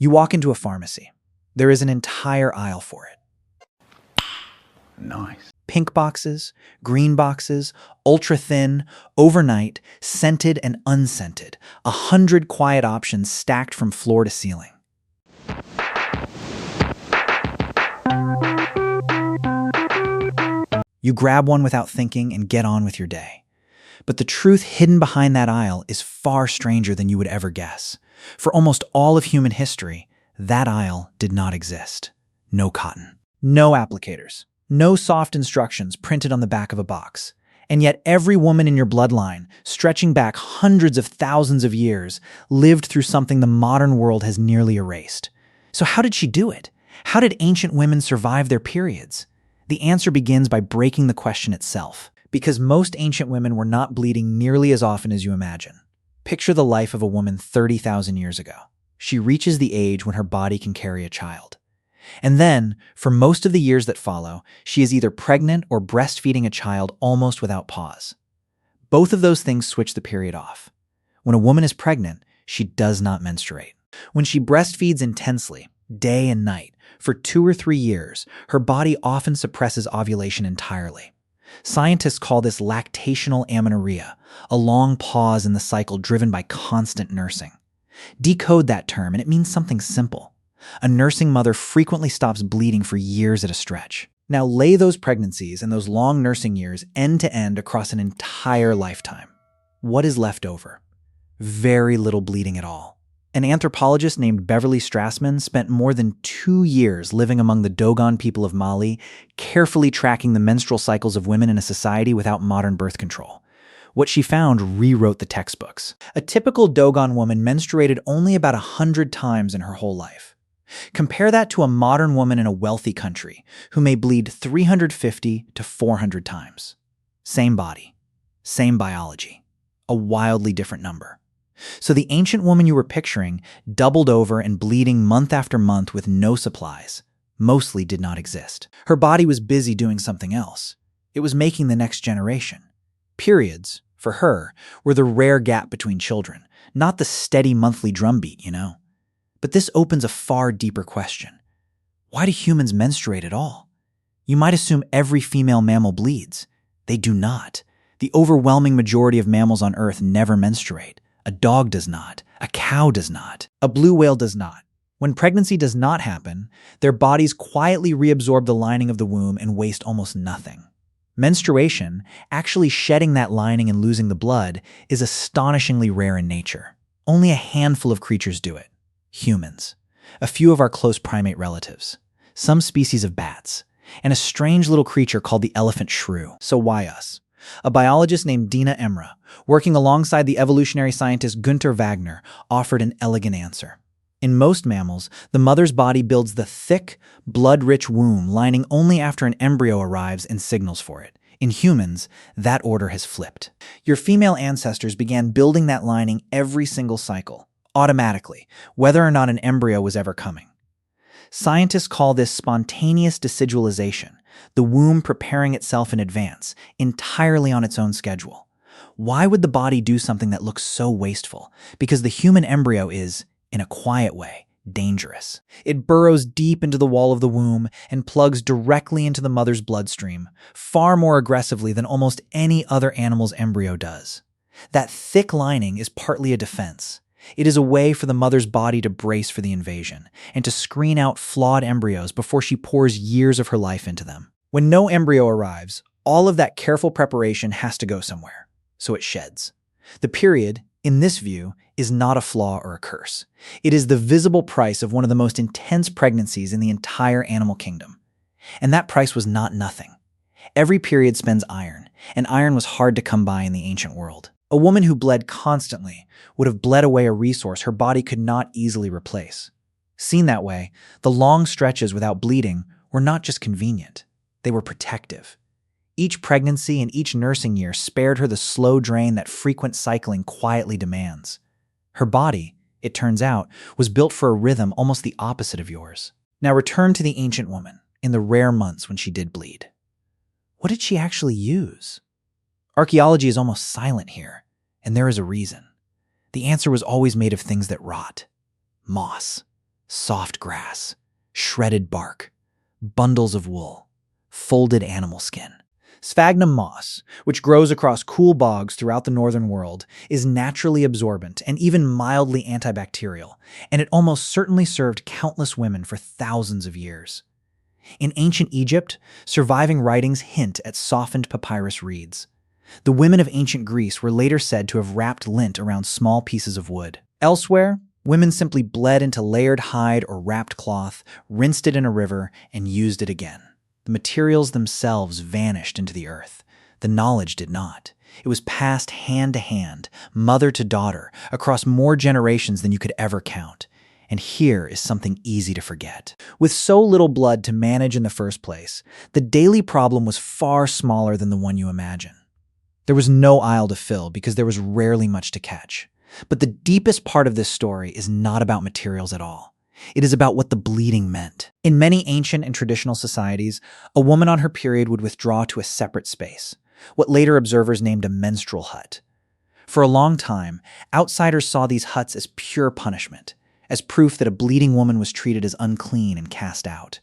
You walk into a pharmacy. There is an entire aisle for it. Nice. Pink boxes, green boxes, ultra-thin, overnight, scented and unscented. 100 quiet options stacked from floor to ceiling. You grab one without thinking and get on with your day. But the truth hidden behind that aisle is far stranger than you would ever guess. For almost all of human history, that aisle did not exist. No cotton. No applicators. No soft instructions printed on the back of a box. And yet every woman in your bloodline, stretching back hundreds of thousands of years, lived through something the modern world has nearly erased. So how did she do it? How did ancient women survive their periods? The answer begins by breaking the question itself. Because most ancient women were not bleeding nearly as often as you imagine. Picture the life of a woman 30,000 years ago. She reaches the age when her body can carry a child. And then, for most of the years that follow, she is either pregnant or breastfeeding a child almost without pause. Both of those things switch the period off. When a woman is pregnant, she does not menstruate. When she breastfeeds intensely, day and night, for 2 or 3 years, her body often suppresses ovulation entirely. Scientists call this lactational amenorrhea, a long pause in the cycle driven by constant nursing. Decode that term and it means something simple. A nursing mother frequently stops bleeding for years at a stretch. Now lay those pregnancies and those long nursing years end to end across an entire lifetime. What is left over? Very little bleeding at all. An anthropologist named Beverly Strassman spent more than 2 years living among the Dogon people of Mali, carefully tracking the menstrual cycles of women in a society without modern birth control. What she found rewrote the textbooks. A typical Dogon woman menstruated only about 100 times in her whole life. Compare that to a modern woman in a wealthy country who may bleed 350 to 400 times. Same body, same biology, a wildly different number. So the ancient woman you were picturing, doubled over and bleeding month after month with no supplies, mostly did not exist. Her body was busy doing something else. It was making the next generation. Periods, for her, were the rare gap between children, not the steady monthly drumbeat, you know. But this opens a far deeper question. Why do humans menstruate at all? You might assume every female mammal bleeds. They do not. The overwhelming majority of mammals on Earth never menstruate. A dog does not. A cow does not. A blue whale does not. When pregnancy does not happen, their bodies quietly reabsorb the lining of the womb and waste almost nothing. Menstruation, actually shedding that lining and losing the blood, is astonishingly rare in nature. Only a handful of creatures do it. Humans, a few of our close primate relatives, some species of bats, and a strange little creature called the elephant shrew. So why us? A biologist named Dina Emra, working alongside the evolutionary scientist Günter Wagner, offered an elegant answer. In most mammals, the mother's body builds the thick, blood-rich womb lining only after an embryo arrives and signals for it. In humans, that order has flipped. Your female ancestors began building that lining every single cycle, automatically, whether or not an embryo was ever coming. Scientists call this spontaneous decidualization, the womb preparing itself in advance, entirely on its own schedule. Why would the body do something that looks so wasteful? Because the human embryo is, in a quiet way, dangerous. It burrows deep into the wall of the womb and plugs directly into the mother's bloodstream, far more aggressively than almost any other animal's embryo does. That thick lining is partly a defense. It is a way for the mother's body to brace for the invasion and to screen out flawed embryos before she pours years of her life into them. When no embryo arrives, all of that careful preparation has to go somewhere, so it sheds. The period, in this view, is not a flaw or a curse. It is the visible price of one of the most intense pregnancies in the entire animal kingdom. And that price was not nothing. Every period spends iron, and iron was hard to come by in the ancient world. A woman who bled constantly would have bled away a resource her body could not easily replace. Seen that way, the long stretches without bleeding were not just convenient, they were protective. Each pregnancy and each nursing year spared her the slow drain that frequent cycling quietly demands. Her body, it turns out, was built for a rhythm almost the opposite of yours. Now return to the ancient woman in the rare months when she did bleed. What did she actually use? Archaeology is almost silent here, and there is a reason. The answer was always made of things that rot. Moss. soft grass, shredded bark, bundles of wool, folded animal skin. Sphagnum moss, which grows across cool bogs throughout the northern world, is naturally absorbent and even mildly antibacterial, and it almost certainly served countless women for thousands of years. In ancient Egypt, surviving writings hint at softened papyrus reeds. The women of ancient Greece were later said to have wrapped lint around small pieces of wood. Elsewhere, women simply bled into layered hide or wrapped cloth, rinsed it in a river, and used it again. The materials themselves vanished into the earth. The knowledge did not. It was passed hand to hand, mother to daughter, across more generations than you could ever count. And here is something easy to forget. With so little blood to manage in the first place, the daily problem was far smaller than the one you imagine. There was no aisle to fill because there was rarely much to catch. But the deepest part of this story is not about materials at all. It is about what the bleeding meant. In many ancient and traditional societies, a woman on her period would withdraw to a separate space, what later observers named a menstrual hut. For a long time, outsiders saw these huts as pure punishment, as proof that a bleeding woman was treated as unclean and cast out.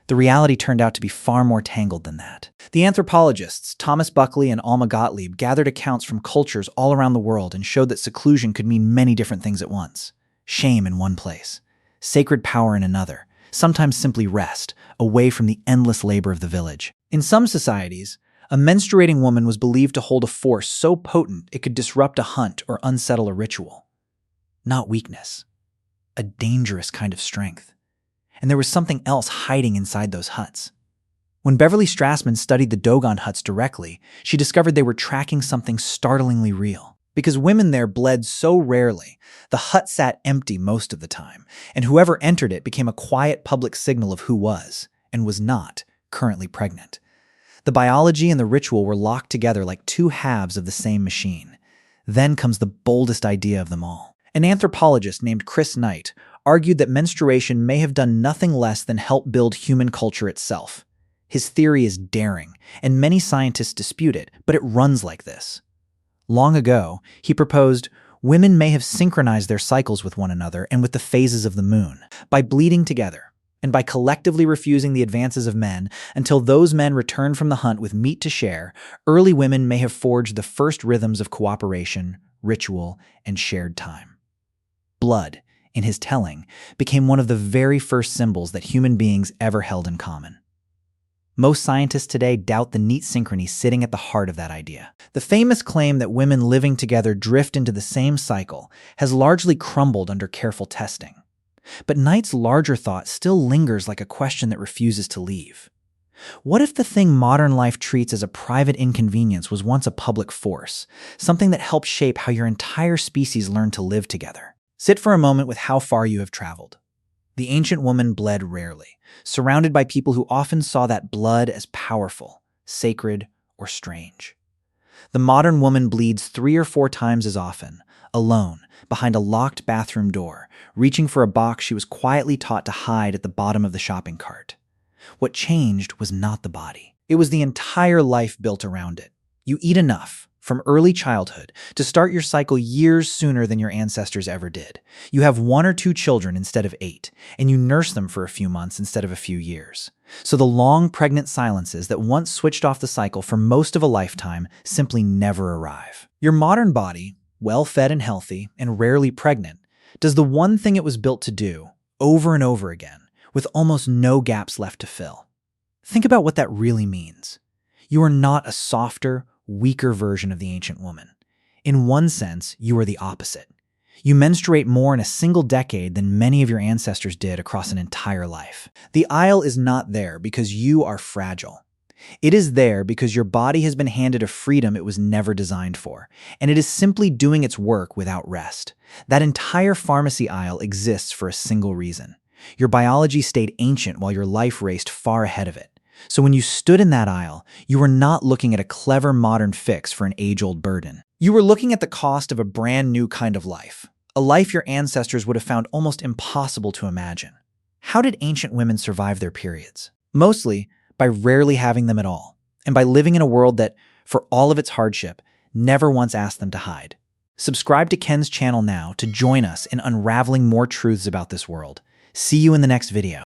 The reality turned out to be far more tangled than that. The anthropologists Thomas Buckley and Alma Gottlieb gathered accounts from cultures all around the world and showed that seclusion could mean many different things at once. Shame in one place, sacred power in another, sometimes simply rest, away from the endless labor of the village. In some societies, a menstruating woman was believed to hold a force so potent it could disrupt a hunt or unsettle a ritual. Not weakness, a dangerous kind of strength. And there was something else hiding inside those huts. When Beverly Strassman studied the Dogon huts directly, she discovered they were tracking something startlingly real. Because women there bled so rarely, the hut sat empty most of the time, and whoever entered it became a quiet public signal of who was, and was not, currently pregnant. The biology and the ritual were locked together like two halves of the same machine. Then comes the boldest idea of them all. An anthropologist named Chris Knight argued that menstruation may have done nothing less than help build human culture itself. His theory is daring, and many scientists dispute it, but it runs like this. Long ago, he proposed, women may have synchronized their cycles with one another and with the phases of the moon. By bleeding together, and by collectively refusing the advances of men until those men returned from the hunt with meat to share, early women may have forged the first rhythms of cooperation, ritual, and shared time. Blood, in his telling, became one of the very first symbols that human beings ever held in common. Most scientists today doubt the neat synchrony sitting at the heart of that idea. The famous claim that women living together drift into the same cycle has largely crumbled under careful testing. But Knight's larger thought still lingers like a question that refuses to leave. What if the thing modern life treats as a private inconvenience was once a public force, something that helped shape how your entire species learned to live together? Sit for a moment with how far you have traveled. The ancient woman bled rarely, surrounded by people who often saw that blood as powerful, sacred, or strange. The modern woman bleeds 3 or 4 times as often, alone, behind a locked bathroom door, reaching for a box she was quietly taught to hide at the bottom of the shopping cart. What changed was not the body. It was the entire life built around it. You eat enough, from early childhood, to start your cycle years sooner than your ancestors ever did. You have 1 or 2 children instead of 8, and you nurse them for a few months instead of a few years. So the long pregnant silences that once switched off the cycle for most of a lifetime simply never arrive. Your modern body, well-fed and healthy, and rarely pregnant, does the one thing it was built to do, over and over again, with almost no gaps left to fill. Think about what that really means. You are not a softer, weaker version of the ancient woman. In one sense, you are the opposite. You menstruate more in a single decade than many of your ancestors did across an entire life. The aisle is not there because you are fragile. It is there because your body has been handed a freedom it was never designed for, and it is simply doing its work without rest. That entire pharmacy aisle exists for a single reason. Your biology stayed ancient while your life raced far ahead of it. So when you stood in that aisle, you were not looking at a clever modern fix for an age-old burden. You were looking at the cost of a brand new kind of life, a life your ancestors would have found almost impossible to imagine. How did ancient women survive their periods? Mostly by rarely having them at all, and by living in a world that, for all of its hardship, never once asked them to hide. Subscribe to Ken's channel now to join us in unraveling more truths about this world. See you in the next video.